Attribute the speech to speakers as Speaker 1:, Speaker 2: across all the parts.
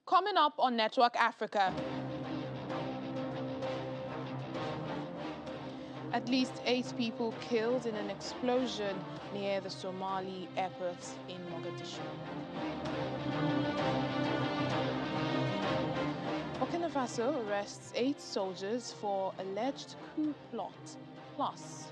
Speaker 1: Coming up on Network Africa. At least 8 people killed in an explosion near the Somali airport in Mogadishu. Burkina Faso arrests 8 soldiers for alleged coup plot. Plus,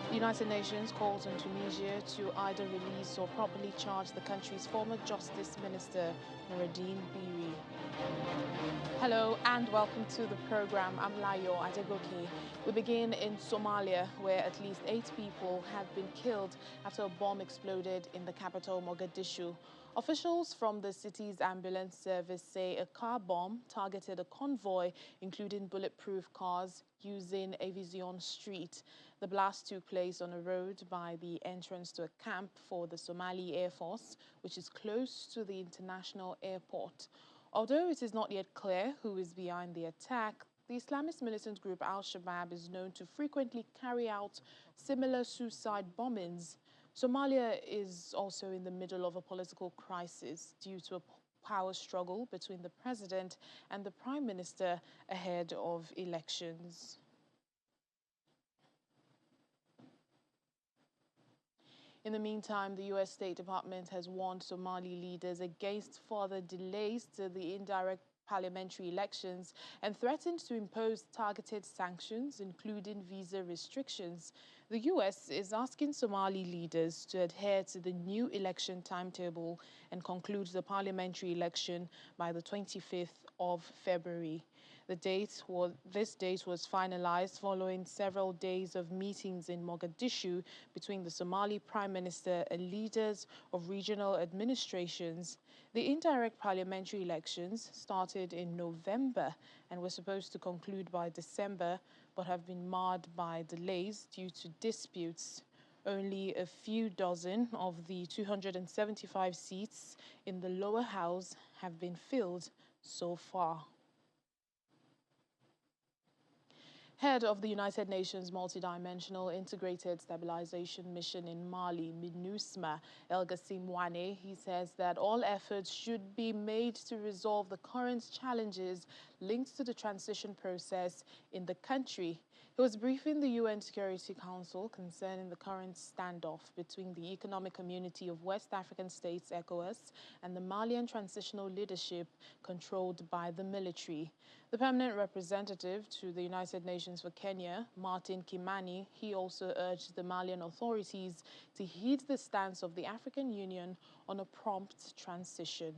Speaker 1: the United Nations calls on Tunisia to either release or properly charge the country's former Justice Minister, Noureddin Biri. Hello and welcome to the program. I'm Layo Adegoke. We begin in Somalia, where at least 8 people have been killed after a bomb exploded in the capital, Mogadishu. Officials from the city's ambulance service say a car bomb targeted a convoy, including bulletproof cars, using Avizion Street. The blast took place on a road by the entrance to a camp for the Somali Air Force, which is close to the international airport. Although it is not yet clear who is behind the attack, the Islamist militant group Al-Shabaab is known to frequently carry out similar suicide bombings. Somalia is also in the middle of a political crisis due to a power struggle between the president and the prime minister ahead of elections. In the meantime, the U.S. State Department has warned Somali leaders against further delays to the indirect parliamentary elections and threatened to impose targeted sanctions, including visa restrictions. The U.S. is asking Somali leaders to adhere to the new election timetable and conclude the parliamentary election by the 25th of February. This date was finalized following several days of meetings in Mogadishu between the Somali Prime Minister and leaders of regional administrations. The indirect parliamentary elections started in November and were supposed to conclude by December, but have been marred by delays due to disputes. Only a few dozen of the 275 seats in the lower house have been filled so far. Head of the United Nations Multidimensional Integrated Stabilization Mission in Mali, MINUSMA, El Gassim Wane, he says that all efforts should be made to resolve the current challenges linked to the transition process in the country. He was briefing the UN Security Council concerning the current standoff between the Economic Community of West African States, ECOWAS, and the Malian transitional leadership controlled by the military. The permanent representative to the United Nations for Kenya, Martin Kimani, he also urged the Malian authorities to heed the stance of the African Union on a prompt transition.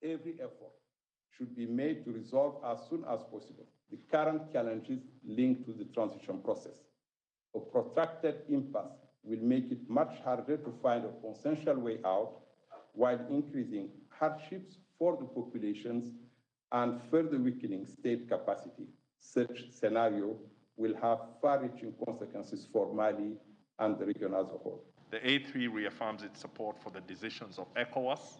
Speaker 2: Every effort should be made to resolve as soon as possible the current challenges linked to the transition process. A protracted impasse will make it much harder to find a consensual way out while increasing hardships for the populations and further weakening state capacity. Such scenario will have far-reaching consequences for Mali and the region as a whole.
Speaker 3: The A3 reaffirms its support for the decisions of ECOWAS,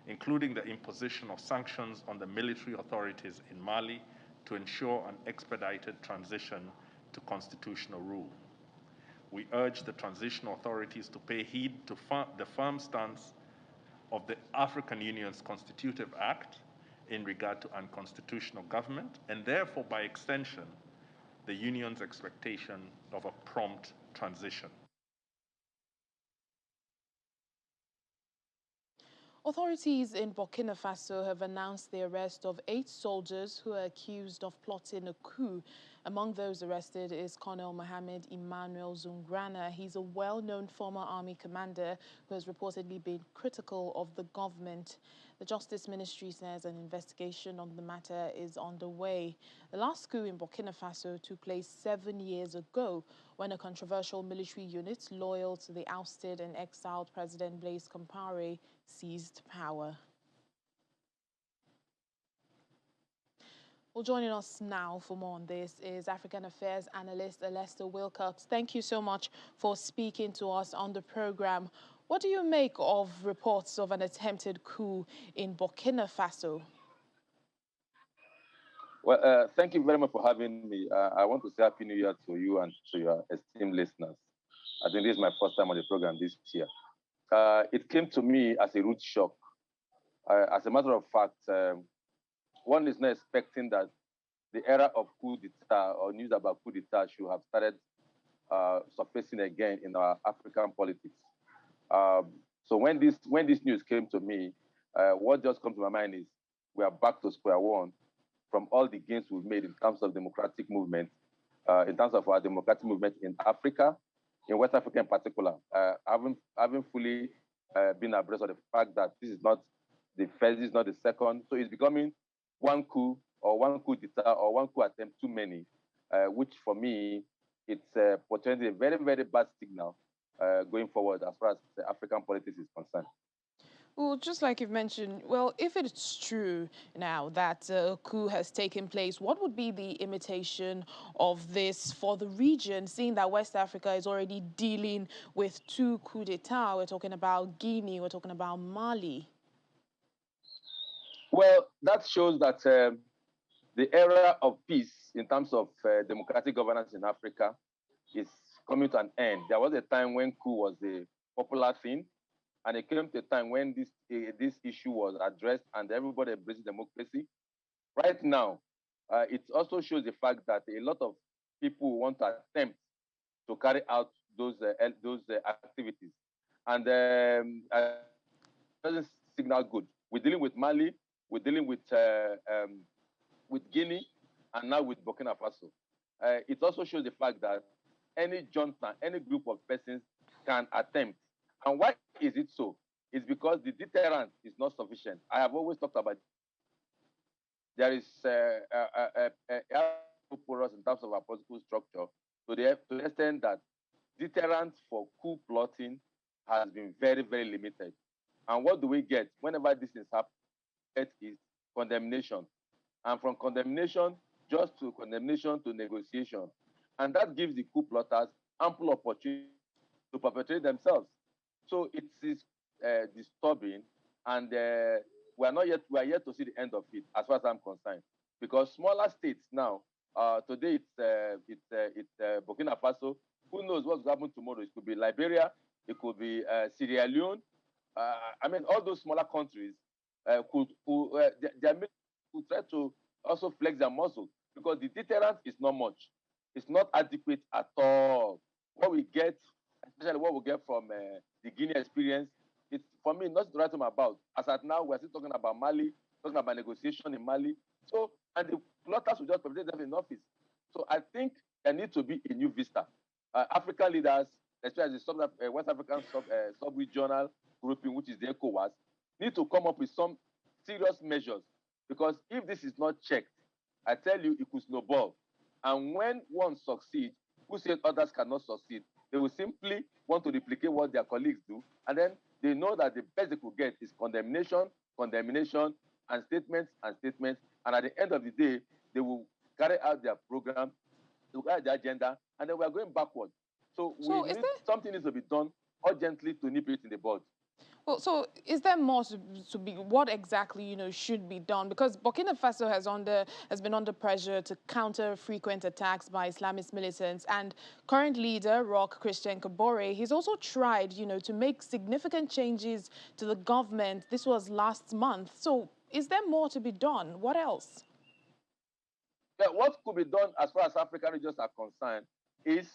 Speaker 3: including the imposition of sanctions on the military authorities in Mali to ensure an expedited transition to constitutional rule. We urge the transitional authorities to pay heed to the firm stance of the African Union's Constitutive Act in regard to unconstitutional government, and therefore, by extension, the Union's expectation of a prompt transition.
Speaker 1: Authorities in Burkina Faso have announced the arrest of 8 soldiers who are accused of plotting a coup. Among those arrested is Colonel Mohamed Emmanuel Zungrana. He's a well-known former army commander who has reportedly been critical of the government. The Justice Ministry says an investigation on the matter is underway. The last coup in Burkina Faso took place 7 years ago when a controversial military unit loyal to the ousted and exiled President Blaise Compaoré seized power. Well, joining us now for more on this is African Affairs analyst Alester Wilcox. Thank you so much for speaking to us on the program. What do you make of reports of an attempted coup in Burkina Faso?
Speaker 4: Well, thank you very much for having me. I want to say Happy New Year to you and to your esteemed listeners. I think this is my first time on the program this year. It came to me as a root shock. As a matter of fact, one is not expecting that the era of coup d'etat or news about coup d'etat should have started surfacing again in our African politics. So when this news came to me, what just comes to my mind is we are back to square one from all the gains we've made in terms of democratic movement, in terms of our democratic movement in Africa, in West Africa in particular. Haven't fully been abreast of the fact that this is not the first, this is not the second. So it's becoming one coup or one coup d'etat or one coup attempt too many, which for me, it's potentially a very, very bad signal going forward as far as the African politics is concerned.
Speaker 1: Well, just like you've mentioned, well, if it's true now that a coup has taken place, what would be the imitation of this for the region, seeing that West Africa is already dealing with two coups d'etat? We're talking about Guinea, we're talking about Mali.
Speaker 4: Well, that shows that the era of peace in terms of democratic governance in Africa is coming to an end. There was a time when coup was a popular thing, and it came to a time when this issue was addressed and everybody embraced democracy. Right now, it also shows the fact that a lot of people want to attempt to carry out those activities, and it doesn't signal good. We're dealing with Mali, we're dealing with Guinea, and now with Burkina Faso. It also shows the fact that any junta, any group of persons can attempt. And why is it so? It's because the deterrent is not sufficient. I have always talked about there is porous in terms of our political structure to the extent that deterrent for coup plotting has been very, very limited. And what do we get whenever this is happening? Is condemnation. And from condemnation, just to condemnation to negotiation. And that gives the coup plotters ample opportunity to perpetrate themselves. So it is disturbing, and we are yet to see the end of it, as far as I'm concerned. Because smaller states now, today it's Burkina Faso. Who knows what's going to happen tomorrow? It could be Liberia, it could be Sierra Leone. I mean, all those smaller countries could try to also flex their muscle because the deterrent is not much. It's not adequate at all. What we get, especially what we get from the Guinea experience, it's for me not to write them about. As at now, we're still talking about Mali, talking about negotiation in Mali. So, and the plotters will just represent them in office. So I think there needs to be a new vista. African leaders, especially the West African sub-regional grouping, which is the ECOWAS, need to come up with some serious measures. Because if this is not checked, I tell you, it could snowball. And when one succeeds, who said others cannot succeed, they will simply want to replicate what their colleagues do. And then they know that the best they could get is condemnation, and statements. And at the end of the day, they will carry out their program, they will carry out their agenda, and then we are going backwards. So something needs to be done urgently to nip it in the bud.
Speaker 1: Well, so is there more to be? What exactly, should be done? Because Burkina Faso has been under pressure to counter frequent attacks by Islamist militants, and current leader Roch Christian Kabore, he's also tried, to make significant changes to the government. This was last month. So is there more to be done? What else?
Speaker 4: Yeah, what could be done as far as African regions are concerned is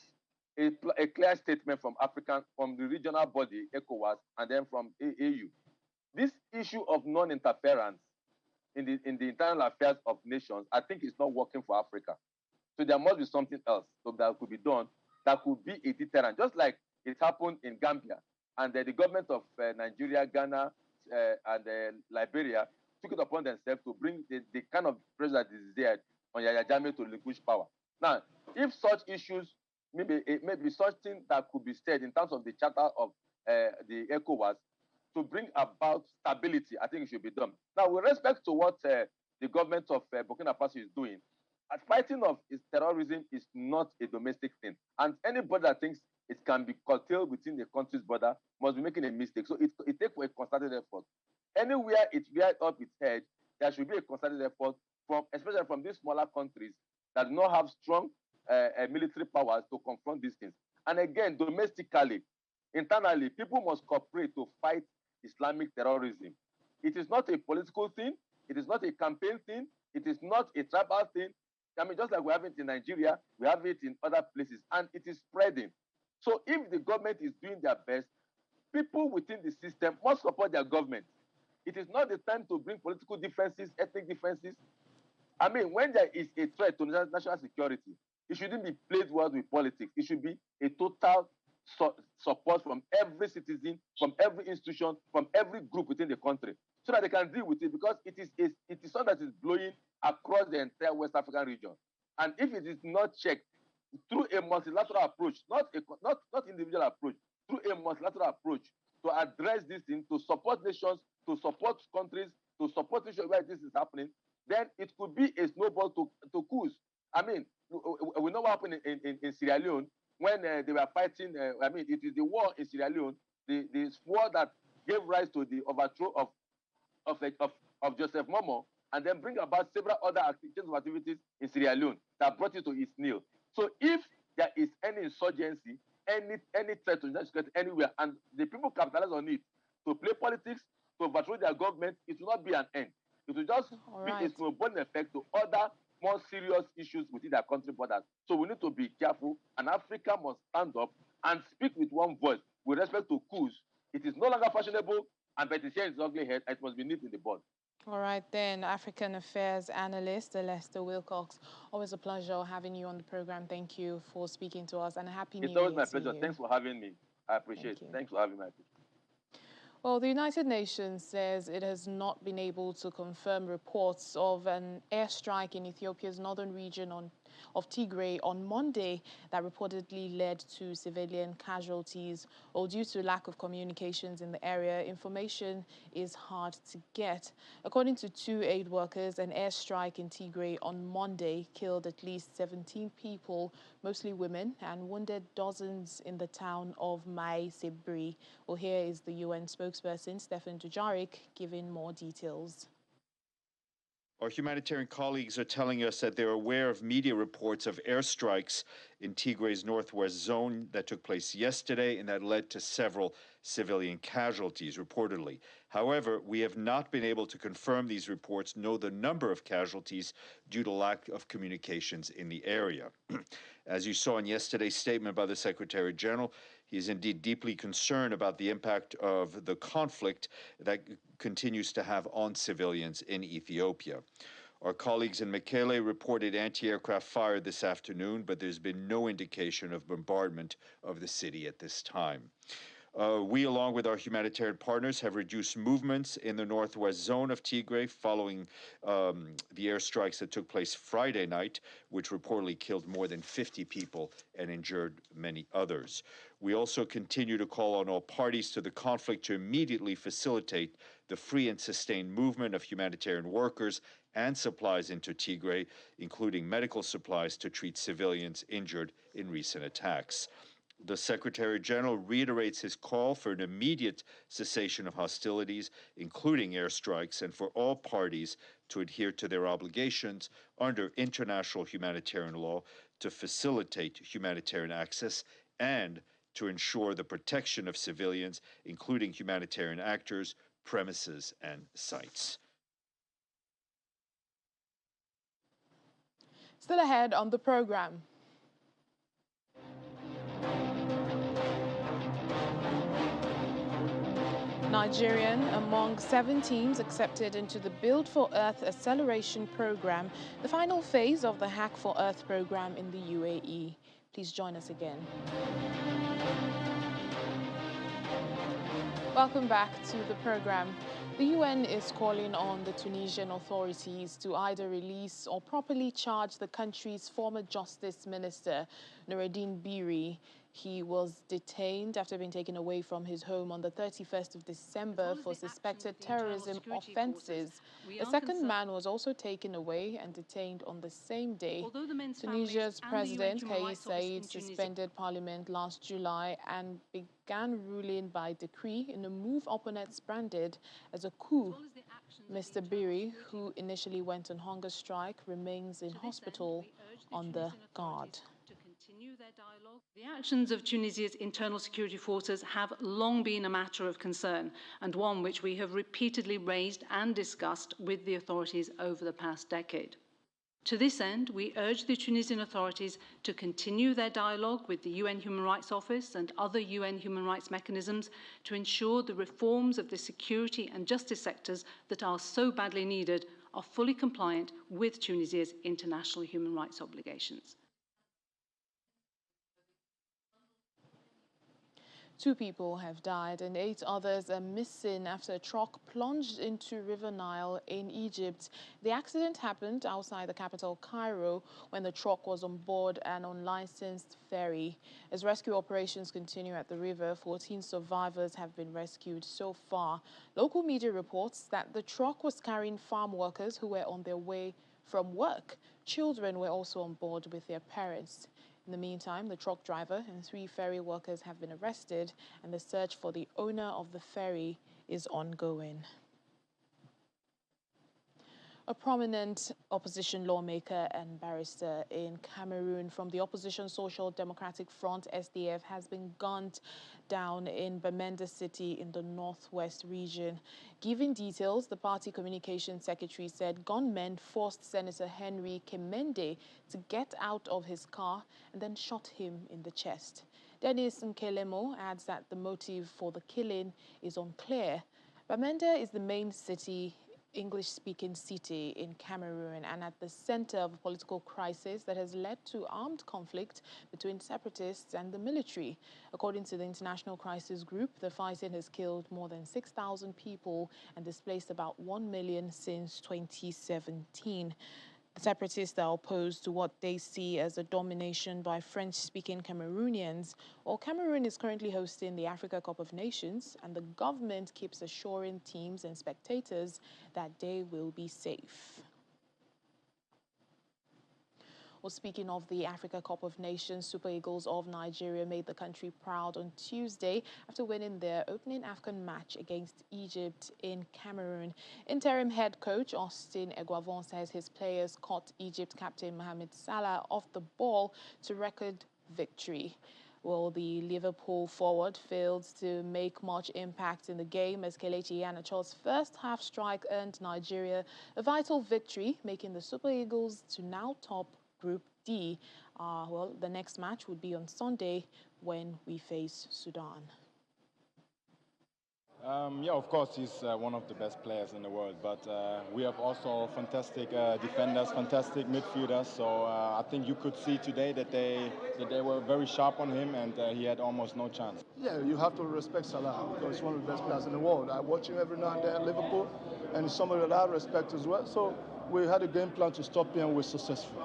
Speaker 4: a clear statement from the regional body, ECOWAS, and then from AU. This issue of non-interference in the internal affairs of nations, I think is not working for Africa. So there must be something else that could be done that could be a deterrent, just like it happened in Gambia. And the government of Nigeria, Ghana, and Liberia took it upon themselves to bring the kind of pressure that is there on Yahya Jammeh to relinquish power. Now, if such issues, maybe such thing that could be said in terms of the charter of the ECOWAS to bring about stability, I think it should be done. Now, with respect to what the government of Burkina Faso is doing, fighting of terrorism is not a domestic thing. And anybody that thinks it can be curtailed within the country's border must be making a mistake. So it takes a concerted effort. Anywhere it rears up its head, there should be a concerted effort from especially especially from these smaller countries that do not have strong military powers to confront these things. And again, domestically, internally, people must cooperate to fight Islamic terrorism. It is not a political thing. It is not a campaign thing. It is not a tribal thing. I mean, just like we have it in Nigeria, we have it in other places, and it is spreading. So if the government is doing their best, people within the system must support their government. It is not the time to bring political differences, ethnic differences. I mean, when there is a threat to national security, it shouldn't be played well with politics. It should be a total support from every citizen, from every institution, from every group within the country, so that they can deal with it, because it is something that is blowing across the entire West African region. And if it is not checked through a multilateral approach, not individual approach, through a multilateral approach to address this thing, to support nations, to support countries, to support nations where this is happening, then it could be a snowball to coups. I mean, we know what happened in Sierra Leone when they were fighting. I mean, it is the war in Sierra Leone, the war that gave rise to the overthrow of Joseph Momo, and then bring about several other activities in Sierra Leone that brought it to its kneel. So if there is any insurgency, any threat to national security anywhere, and the people capitalize on it to play politics, to overthrow their government, it will not be an end. It will just be a snowballing effect to other more serious issues within their country borders. So we need to be careful, and Africa must stand up and speak with one voice with respect to coups. It is no longer fashionable, and but it's here in its ugly head, it must be nipped in the bud.
Speaker 1: All right, then, African Affairs Analyst, Lester Wilcox. Always a pleasure having you on the program. Thank you for speaking to us, and a happy New Year.
Speaker 4: It's always my pleasure. Thanks for having me. I appreciate it. Thanks for having me.
Speaker 1: Well, the United Nations says it has not been able to confirm reports of an airstrike in Ethiopia's northern region of Tigray on Monday that reportedly led to civilian casualties. Well, due to lack of communications in the area, information is hard to get. According to two aid workers, an airstrike in Tigray on Monday killed at least 17 people, mostly women, and wounded dozens in the town of Mai Sebri. Well, here is the UN spokesperson, Stefan Dujarric, giving more details.
Speaker 5: Our humanitarian colleagues are telling us that they're aware of media reports of airstrikes in Tigray's northwest zone that took place yesterday and that led to several civilian casualties, reportedly. However, we have not been able to confirm these reports, nor the number of casualties due to lack of communications in the area. As you saw in yesterday's statement by the Secretary General, he is indeed deeply concerned about the impact of the conflict that continues to have on civilians in Ethiopia. Our colleagues in Mekele reported anti-aircraft fire this afternoon, but there's been no indication of bombardment of the city at this time. We, along with our humanitarian partners, have reduced movements in the northwest zone of Tigray following the airstrikes that took place Friday night, which reportedly killed more than 50 people and injured many others. We also continue to call on all parties to the conflict to immediately facilitate the free and sustained movement of humanitarian workers and supplies into Tigray, including medical supplies to treat civilians injured in recent attacks. The Secretary General reiterates his call for an immediate cessation of hostilities, including airstrikes, and for all parties to adhere to their obligations under international humanitarian law to facilitate humanitarian access and to ensure the protection of civilians, including humanitarian actors, premises, and sites.
Speaker 1: Still ahead on the program. Nigerian among 7 teams accepted into the Build for Earth acceleration program, the final phase of the Hack for Earth program in the UAE. Please join us again. Welcome back to the program. The UN is calling on the Tunisian authorities to either release or properly charge the country's former justice minister, Noureddine Biri. He was detained after being taken away from his home on the 31st of December for suspected terrorism offences. A second man was also taken away and detained on the same day. Tunisia's President Kais Saied suspended parliament last July and began ruling by decree in a move opponents branded as a coup. Mr. Biri, who initially went on hunger strike, remains in hospital on the guard.
Speaker 6: To continue their dialogue. The actions of Tunisia's internal security forces have long been a matter of concern, and one which we have repeatedly raised and discussed with the authorities over the past decade. To this end, we urge the Tunisian authorities to continue their dialogue with the UN Human Rights Office and other UN human rights mechanisms to ensure the reforms of the security and justice sectors that are so badly needed are fully compliant with Tunisia's international human rights obligations.
Speaker 1: 2 people have died and 8 others are missing after a truck plunged into River Nile in Egypt. The accident happened outside the capital, Cairo, when the truck was on board an unlicensed ferry. As rescue operations continue at the river, 14 survivors have been rescued so far. Local media reports that the truck was carrying farm workers who were on their way from work. Children were also on board with their parents. In the meantime, the truck driver and 3 ferry workers have been arrested, and the search for the owner of the ferry is ongoing. A prominent opposition lawmaker and barrister in Cameroon from the opposition Social Democratic Front, SDF, has been gunned down in Bamenda City in the northwest region. Giving details, the party communications secretary said gunmen forced Senator Henry Kemende to get out of his car and then shot him in the chest. Dennis Nkelemo adds that the motive for the killing is unclear. Bamenda is the main English-speaking city in Cameroon and at the center of a political crisis that has led to armed conflict between separatists and the military. According to the International Crisis Group, the fighting has killed more than 6,000 people and displaced about 1 million since 2017. The separatists are opposed to what they see as a domination by French-speaking Cameroonians. While Cameroon is currently hosting the Africa Cup of Nations, and the government keeps assuring teams and spectators that they will be safe. Well, speaking of the Africa Cup of Nations, Super Eagles of Nigeria made the country proud on Tuesday after winning their opening AFCON match against Egypt in Cameroon. Interim head coach Austin Eguavon says his players caught Egypt captain Mohamed Salah off the ball to record victory. Well, the Liverpool forward failed to make much impact in the game as Kelechi Iheanacho's first half strike earned Nigeria a vital victory, making the Super Eagles to now top Group D. Well, the next match would be on Sunday when we face Sudan.
Speaker 7: Yeah, of course, he's one of the best players in the world, but we have also fantastic defenders, fantastic midfielders. So I think you could see today that they were very sharp on him, and he had almost no chance.
Speaker 8: Yeah, you have to respect Salah because he's one of the best players in the world. I watch him every now and then at Liverpool, and he's somebody that I respect as well. So we had a game plan to stop him, and we're successful.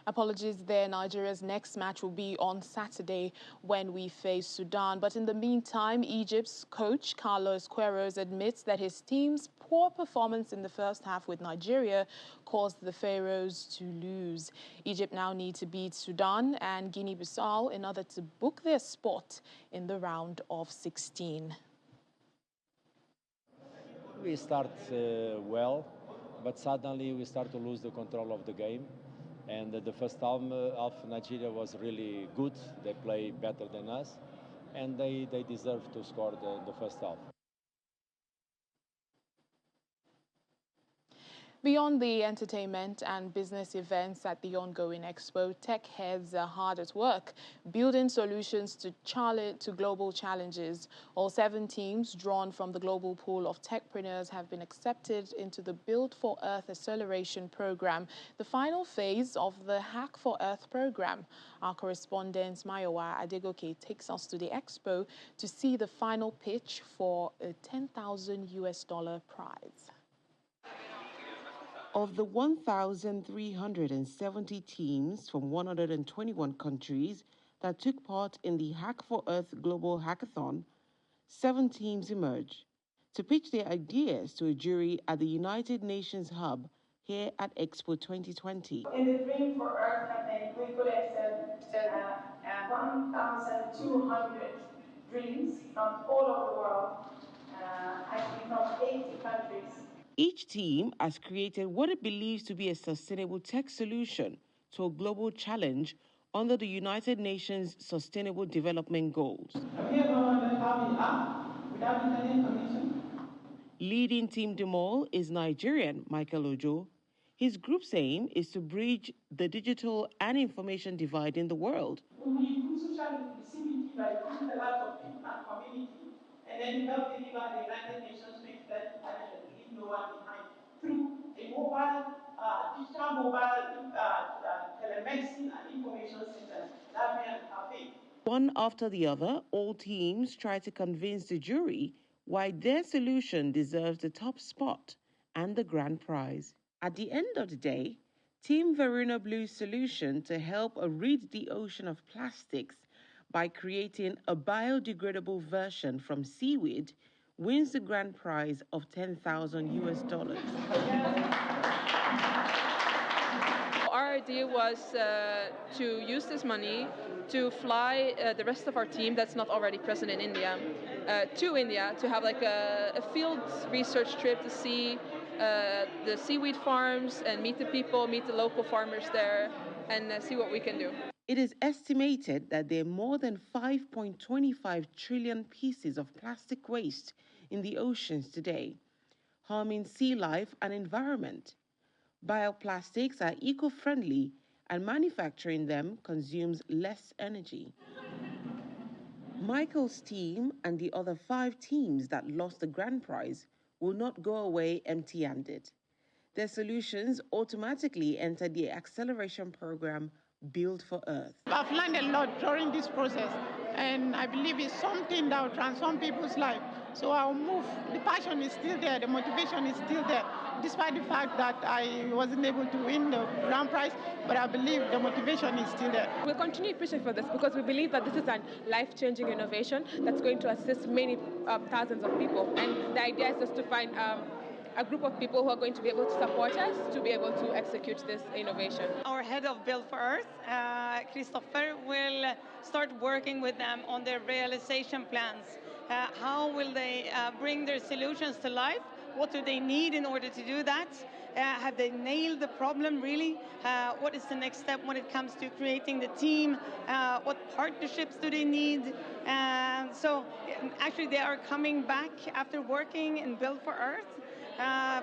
Speaker 1: Apologies there. Nigeria's next match will be on Saturday when we face Sudan. But in the meantime, Egypt's coach Carlos Queiroz admits that his team's poor performance in the first half with Nigeria caused the Pharaohs to lose. Egypt now need to beat Sudan and Guinea-Bissau in order to book their spot in the round of 16.
Speaker 9: We start well, but suddenly we start to lose the control of the game. And the first half of Nigeria was really good. They play better than us, and they deserve to score the first half.
Speaker 1: Beyond the entertainment and business events at the ongoing expo, tech heads are hard at work, building solutions to global challenges. All 7 teams drawn from the global pool of techpreneurs have been accepted into the Build for Earth Acceleration Program, the final phase of the Hack for Earth program. Our correspondent Mayowa Adegoke takes us to the expo to see the final pitch for a $10,000 prize.
Speaker 10: Of the 1,370 teams from 121 countries that took part in the Hack for Earth Global Hackathon, 7 teams emerged to pitch their ideas to a jury at the United Nations Hub here at Expo 2020.
Speaker 11: In the Dream for Earth campaign, we could accept 1,200 dreams from all over the world, actually from 80 countries.
Speaker 10: Each team has created what it believes to be a sustainable tech solution to a global challenge under the United Nations Sustainable Development Goals.
Speaker 11: Have you ever wondered how we are without internet connection?
Speaker 10: Leading Team Demol is Nigerian Michael Ojo. His group's aim is to bridge the digital and information divide in the world.
Speaker 11: When we use social CBT by putting the lives of people and community, and then help deliver the United Nations 2030 agenda to leave no one behind through a mobile, digital mobile telemedicine and information center that we are having.
Speaker 10: One after the other, all teams try to convince the jury why their solution deserves the top spot and the grand prize. At the end of the day, Team Verona Blue's solution to help rid the ocean of plastics by creating a biodegradable version from seaweed wins the grand prize of $10,000
Speaker 12: Our idea was to use this money to fly the rest of our team that's not already present in India to India to have like a field research trip to see the seaweed farms and meet the people, meet the local farmers there, and see what we can do.
Speaker 10: It is estimated that there are more than 5.25 trillion pieces of plastic waste in the oceans today, harming sea life and environment. Bioplastics are eco-friendly and manufacturing them consumes less energy. Michael's team and the other 5 teams that lost the grand prize will not go away empty-handed. Their solutions automatically enter the acceleration program Build for Earth.
Speaker 11: I've learned a lot during this process, and I believe it's something that will transform people's life. So I'll move. The passion is still there, the motivation is still there, despite the fact that I wasn't able to win the grand prize, but I believe the motivation is still there.
Speaker 13: We'll continue pushing for this because we believe that this is a life-changing innovation that's going to assist many thousands of people. And the idea is just to find a group of people who are going to be able to support us to be able to execute this innovation.
Speaker 14: Our head of Build for Earth, Christopher, will start working with them on their realization plans. How will they bring their solutions to life? What do they need in order to do that? Have they nailed the problem really? What is the next step when it comes to creating the team? What partnerships do they need? So actually they are coming back after working in Build for Earth.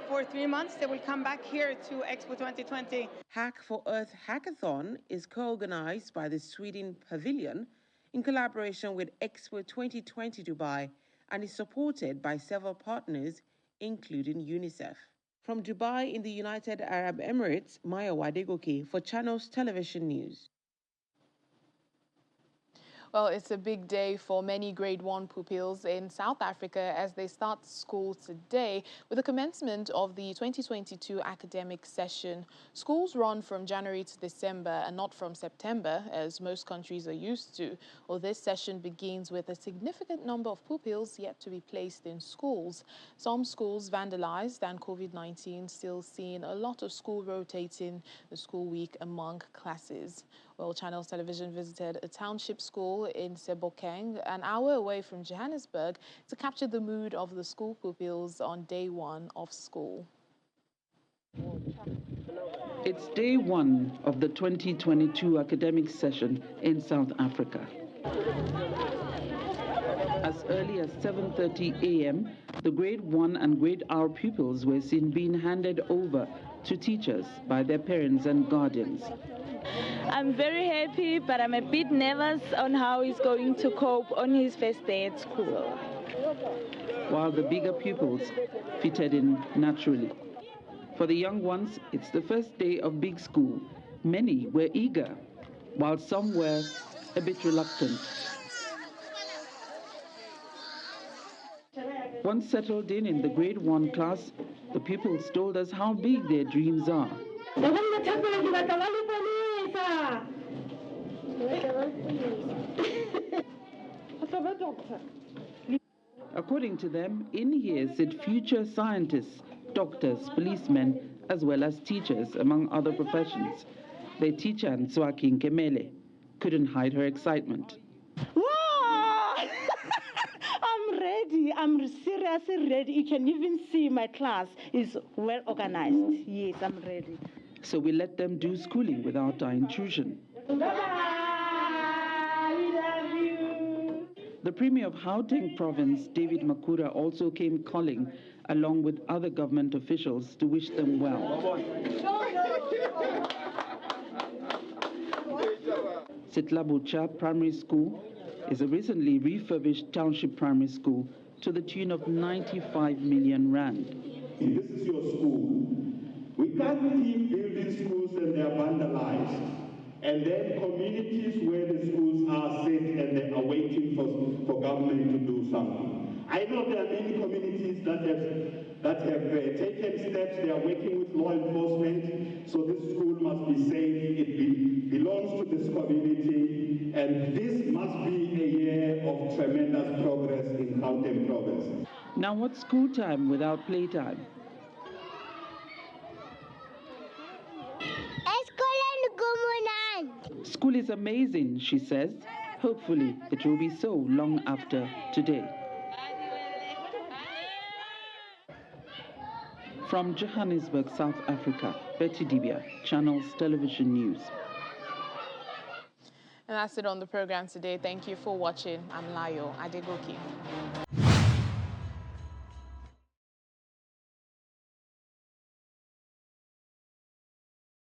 Speaker 14: For 3 months, they will come back here to Expo 2020.
Speaker 10: Hack for Earth Hackathon is co-organized by the Sweden Pavilion in collaboration with Expo 2020 Dubai and is supported by several partners, including UNICEF. From Dubai in the United Arab Emirates, Maya Wadegoke for Channels Television News.
Speaker 1: Well, it's a big day for many Grade 1 pupils in South Africa as they start school today with the commencement of the 2022 academic session. Schools run from January to December and not from September, as most countries are used to. Well, this session begins with a significant number of pupils yet to be placed in schools. Some schools vandalized and COVID-19 still seeing a lot of school rotating the school week among classes. Well, Channels Television visited a township school in Sebokeng, an hour away from Johannesburg, to capture the mood of the school pupils on day 1 of school.
Speaker 15: It's day 1 of the 2022 academic session in South Africa. As early as 7:30 a.m., the Grade 1 and Grade R pupils were seen being handed over to teachers by their parents and guardians.
Speaker 16: I'm very happy, but I'm a bit nervous on how he's going to cope on his first day at school.
Speaker 15: While the bigger pupils fitted in naturally. For the young ones, it's the first day of big school. Many were eager, while some were a bit reluctant. Once settled in the Grade 1 class, the pupils told us how big their dreams are. According to them, in here sit future scientists, doctors, policemen, as well as teachers, among other professions. Their teacher, Nswaki Nkemele, couldn't hide her excitement.
Speaker 17: ready. I'm seriously ready. You can even see my class is well organized. Yes, I'm ready.
Speaker 15: So we let them do schooling without our intrusion. The Premier of Gauteng Province, David Makura, also came calling, along with other government officials, to wish them well. Sitlabucha Primary School is a recently refurbished township primary school to the tune of 95 million rand.
Speaker 18: This is your school. We can't keep building schools and they are vandalized. And then communities where the schools are sit and they are waiting for government to do something. I know there are many communities that have taken steps. They are working with law enforcement. So this school must be safe. It belongs to this community. And this must be a year of tremendous progress in Gauteng Province.
Speaker 15: Now what's school time without playtime? School is amazing, she says. Hopefully, it will be so long after today. From Johannesburg, South Africa, Betty Dibia, Channels Television News.
Speaker 1: And that's it on the program today. Thank you for watching. I'm Layo Adegoke.